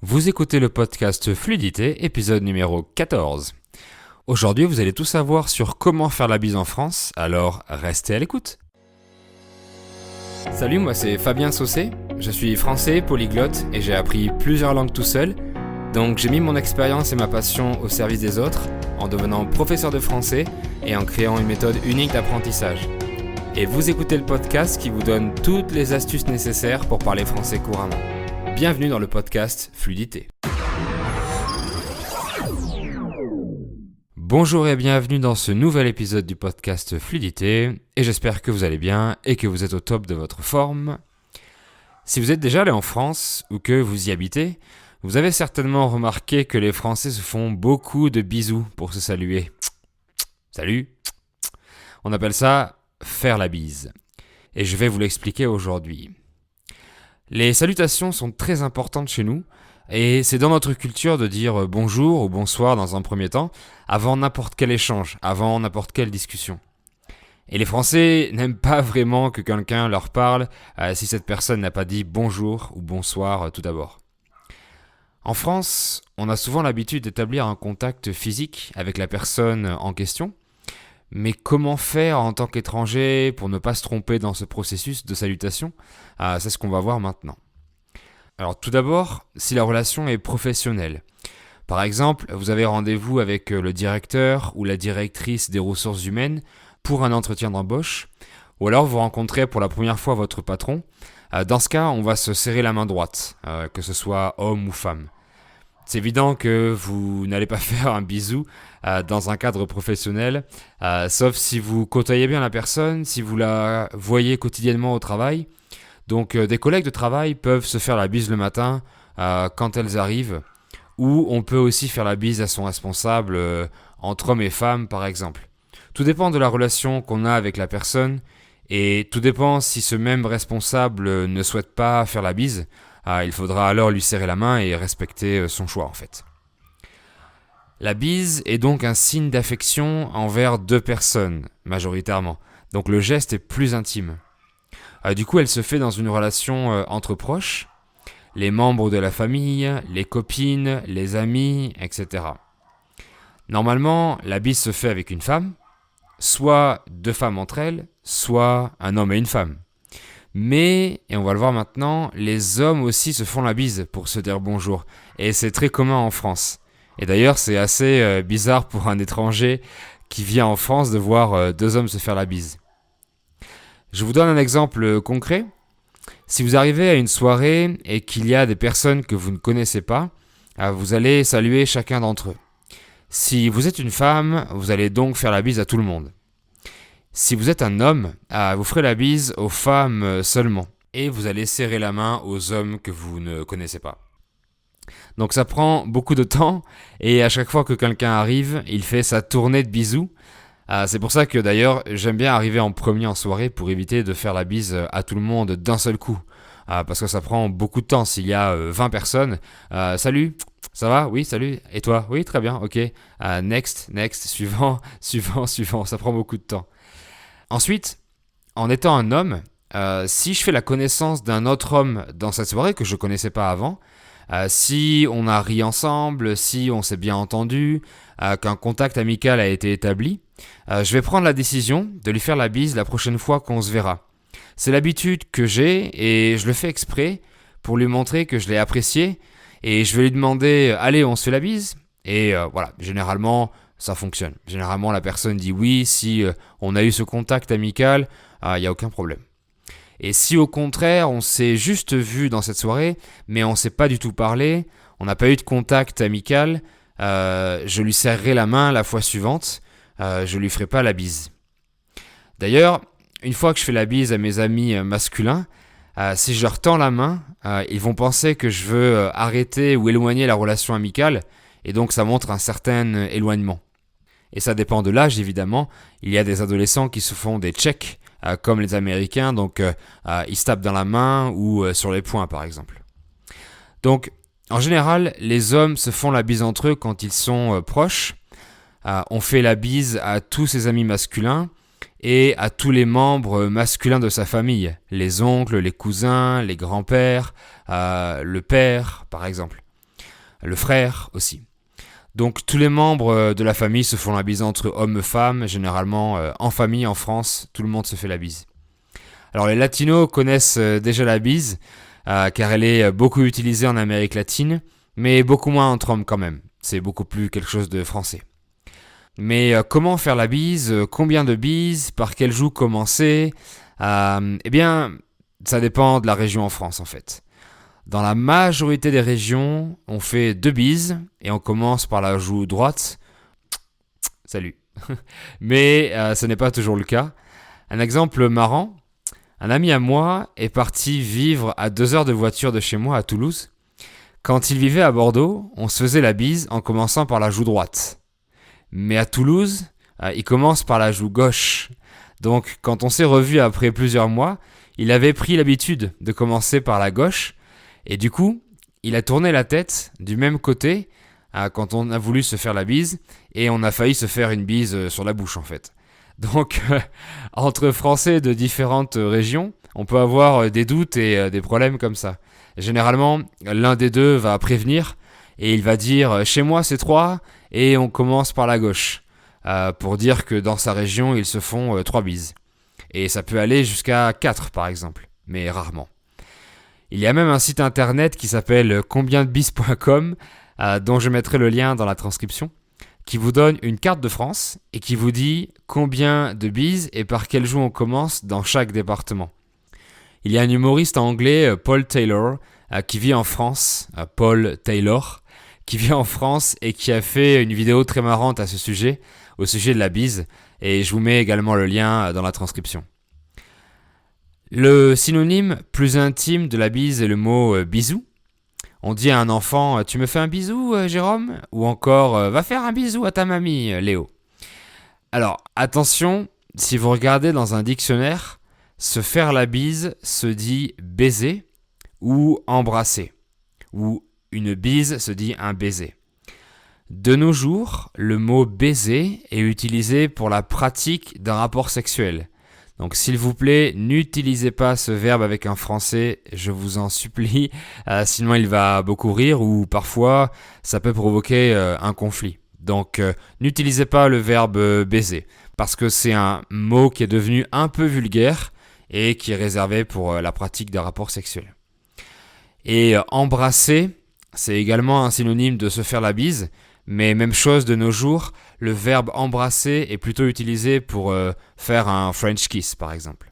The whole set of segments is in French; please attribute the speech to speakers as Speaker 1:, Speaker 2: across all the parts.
Speaker 1: Vous écoutez le podcast Fluidité, épisode numéro 14. Aujourd'hui, vous allez tout savoir sur comment faire la bise en France, alors restez à l'écoute. Salut, moi c'est Fabien Saucé, je suis français, polyglotte et j'ai appris plusieurs langues tout seul. Donc j'ai mis mon expérience et ma passion au service des autres en devenant professeur de français et en créant une méthode unique d'apprentissage. Et vous écoutez le podcast qui vous donne toutes les astuces nécessaires pour parler français couramment. Bienvenue dans le podcast Fluidité. Bonjour et bienvenue dans ce nouvel épisode du podcast Fluidité et j'espère que vous allez bien et que vous êtes au top de votre forme. Si vous êtes déjà allé en France ou que vous y habitez, vous avez certainement remarqué que les Français se font beaucoup de bisous pour se saluer. Salut. On appelle ça faire la bise. Et je vais vous l'expliquer aujourd'hui. Les salutations sont très importantes chez nous et c'est dans notre culture de dire bonjour ou bonsoir dans un premier temps avant n'importe quel échange, avant n'importe quelle discussion. Et les Français n'aiment pas vraiment que quelqu'un leur parle si cette personne n'a pas dit bonjour ou bonsoir tout d'abord. En France, on a souvent l'habitude d'établir un contact physique avec la personne en question, mais comment faire en tant qu'étranger pour ne pas se tromper dans ce processus de salutation ? C'est ce qu'on va voir maintenant. Alors tout d'abord, si la relation est professionnelle. Par exemple, vous avez rendez-vous avec le directeur ou la directrice des ressources humaines pour un entretien d'embauche, ou alors vous rencontrez pour la première fois votre patron. Dans ce cas, on va se serrer la main droite, que ce soit homme ou femme. C'est évident que vous n'allez pas faire un bisou dans un cadre professionnel, sauf si vous côtoyez bien la personne, si vous la voyez quotidiennement au travail. Donc des collègues de travail peuvent se faire la bise le matin quand elles arrivent, ou on peut aussi faire la bise à son responsable entre hommes et femmes par exemple. Tout dépend de la relation qu'on a avec la personne, et tout dépend si ce même responsable ne souhaite pas faire la bise. Il faudra alors lui serrer la main et respecter son choix en fait. La bise est donc un signe d'affection envers deux personnes, majoritairement. Donc le geste est plus intime. Du coup, elle se fait dans une relation entre proches, les membres de la famille, les copines, les amis, etc. Normalement, la bise se fait avec une femme, soit deux femmes entre elles, soit un homme et une femme. Mais, et on va le voir maintenant, les hommes aussi se font la bise pour se dire bonjour. Et c'est très commun en France. Et d'ailleurs, c'est assez bizarre pour un étranger qui vient en France de voir deux hommes se faire la bise. Je vous donne un exemple concret. Si vous arrivez à une soirée et qu'il y a des personnes que vous ne connaissez pas, vous allez saluer chacun d'entre eux. Si vous êtes une femme, vous allez donc faire la bise à tout le monde. Si vous êtes un homme, vous ferez la bise aux femmes seulement. Et vous allez serrer la main aux hommes que vous ne connaissez pas. Donc ça prend beaucoup de temps et à chaque fois que quelqu'un arrive, il fait sa tournée de bisous. C'est pour ça que d'ailleurs j'aime bien arriver en premier en soirée pour éviter de faire la bise à tout le monde d'un seul coup. Parce que ça prend beaucoup de temps. S'il y a 20 personnes, salut, ça va? Oui, salut. Et toi? Oui, très bien, ok. Next, suivant, ça prend beaucoup de temps. Ensuite, en étant un homme, si je fais la connaissance d'un autre homme dans cette soirée que je ne connaissais pas avant, si on a ri ensemble, si on s'est bien entendu, qu'un contact amical a été établi, je vais prendre la décision de lui faire la bise la prochaine fois qu'on se verra. C'est l'habitude que j'ai et je le fais exprès pour lui montrer que je l'ai apprécié et je vais lui demander « Allez, on se fait la bise ?» Et voilà, généralement, ça fonctionne. Généralement, la personne dit oui si on a eu ce contact amical, il n'y a aucun problème. Et si au contraire, on s'est juste vu dans cette soirée, mais on ne s'est pas du tout parlé, on n'a pas eu de contact amical, je lui serrerai la main la fois suivante, je ne lui ferai pas la bise. D'ailleurs, une fois que je fais la bise à mes amis masculins, si je leur tends la main, ils vont penser que je veux arrêter ou éloigner la relation amicale, et donc ça montre un certain éloignement. Et ça dépend de l'âge évidemment, il y a des adolescents qui se font des checks, comme les Américains, donc ils se tapent dans la main ou sur les poings par exemple. Donc en général, les hommes se font la bise entre eux quand ils sont proches. On fait la bise à tous ses amis masculins et à tous les membres masculins de sa famille, les oncles, les cousins, les grands-pères, le père par exemple. le frère aussi. Donc tous les membres de la famille se font la bise entre hommes et femmes, généralement en famille en France, tout le monde se fait la bise. Alors les latinos connaissent déjà la bise, car elle est beaucoup utilisée en Amérique latine, mais beaucoup moins entre hommes quand même. C'est beaucoup plus quelque chose de français. Mais comment faire la bise, combien de bises, par quel joug commencer Eh bien, ça dépend de la région en France en fait. Dans la majorité des régions, on fait 2 bises et on commence par la joue droite. Salut. Mais ce n'est pas toujours le cas. Un exemple marrant, un ami à moi est parti vivre à 2 heures de voiture de chez moi à Toulouse. Quand il vivait à Bordeaux, on se faisait la bise en commençant par la joue droite. Mais à Toulouse, il commence par la joue gauche. Donc quand on s'est revus après plusieurs mois, il avait pris l'habitude de commencer par la gauche. Et du coup, il a tourné la tête du même côté quand on a voulu se faire la bise. Et on a failli se faire une bise sur la bouche en fait. Donc entre Français de différentes régions, on peut avoir des doutes et des problèmes comme ça. Généralement, l'un des deux va prévenir et il va dire « chez moi c'est 3 » et on commence par la gauche pour dire que dans sa région ils se font 3 bises. Et ça peut aller jusqu'à 4 par exemple, mais rarement. Il y a même un site internet qui s'appelle combiendebis.com dont je mettrai le lien dans la transcription, qui vous donne une carte de France et qui vous dit combien de bises et par quel jour on commence dans chaque département. Il y a un humoriste anglais, Paul Taylor, qui vit en France, Paul Taylor, qui vit en France et qui a fait une vidéo très marrante à ce sujet, au sujet de la bise, et je vous mets également le lien dans la transcription. Le synonyme plus intime de la bise est le mot bisou. On dit à un enfant « Tu me fais un bisou, Jérôme ?» ou encore « Va faire un bisou à ta mamie, Léo ». Alors, attention, si vous regardez dans un dictionnaire, se faire la bise se dit baiser ou embrasser, ou une bise se dit un baiser. De nos jours, le mot baiser est utilisé pour la pratique d'un rapport sexuel. Donc s'il vous plaît, n'utilisez pas ce verbe avec un français, je vous en supplie, sinon il va beaucoup rire ou parfois ça peut provoquer un conflit. Donc n'utilisez pas le verbe baiser, parce que c'est un mot qui est devenu un peu vulgaire et qui est réservé pour la pratique des rapports sexuels. Et embrasser, c'est également un synonyme de se faire la bise, mais même chose de nos jours, le verbe embrasser est plutôt utilisé pour faire un French kiss par exemple.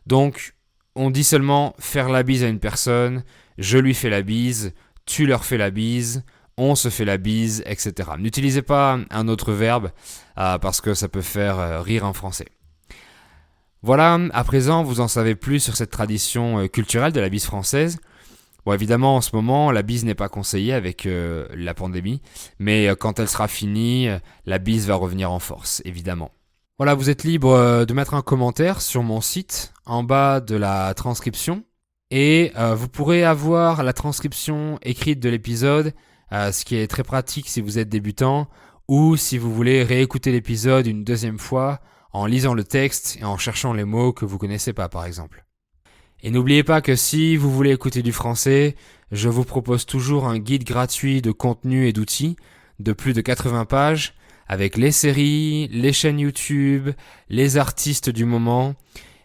Speaker 1: Donc, on dit seulement faire la bise à une personne, je lui fais la bise, tu leur fais la bise, on se fait la bise, etc. N'utilisez pas un autre verbe parce que ça peut faire rire un Français. Voilà, à présent, vous en savez plus sur cette tradition culturelle de la bise française. Bon, évidemment, en ce moment, la bise n'est pas conseillée avec la pandémie, mais quand elle sera finie, la bise va revenir en force, évidemment. Voilà, vous êtes libre de mettre un commentaire sur mon site, en bas de la transcription, et vous pourrez avoir la transcription écrite de l'épisode, ce qui est très pratique si vous êtes débutant, ou si vous voulez réécouter l'épisode une deuxième fois, en lisant le texte et en cherchant les mots que vous connaissez pas, par exemple. Et n'oubliez pas que si vous voulez écouter du français, je vous propose toujours un guide gratuit de contenu et d'outils de plus de 80 pages avec les séries, les chaînes YouTube, les artistes du moment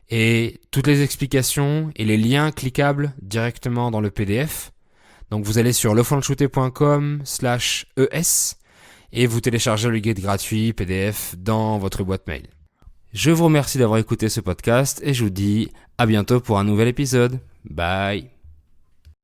Speaker 1: et toutes les explications et les liens cliquables directement dans le PDF. Donc vous allez sur lefranchouté.com/es et vous téléchargez le guide gratuit PDF dans votre boîte mail. Je vous remercie d'avoir écouté ce podcast et je vous dis à bientôt pour un nouvel épisode. Bye.